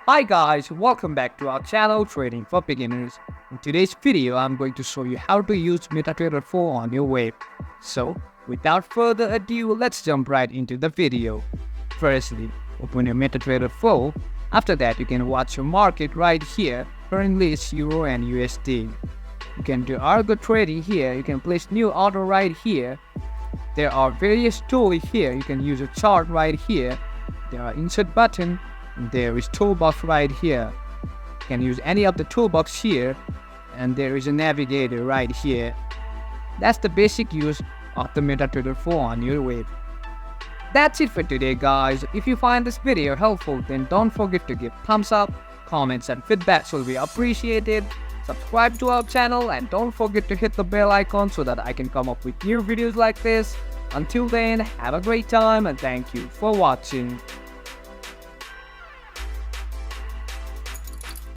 Hi guys, welcome back to our channel Trading for Beginners. In today's video, I'm going to show you how to use MetaTrader 4 on your web. So, without further ado, let's jump right into the video. Firstly, open your MetaTrader 4. After that, you can watch your market right here. Currently, it's Euro and USD. You can do algo trading here. You can place new order right here. There are various tools here. You can use a chart right here. There are insert button. There is toolbox right here. You can use any of the toolbox here, and there is a navigator right here. That's the basic use of the MetaTrader 4 on your web. That's it for today guys. If you find this video helpful, then don't forget to give thumbs up, comments and feedbacks will be appreciated. Subscribe to our channel and don't forget to hit the bell icon so that I can come up with new videos like this. Until then, have a great time and thank you for watching.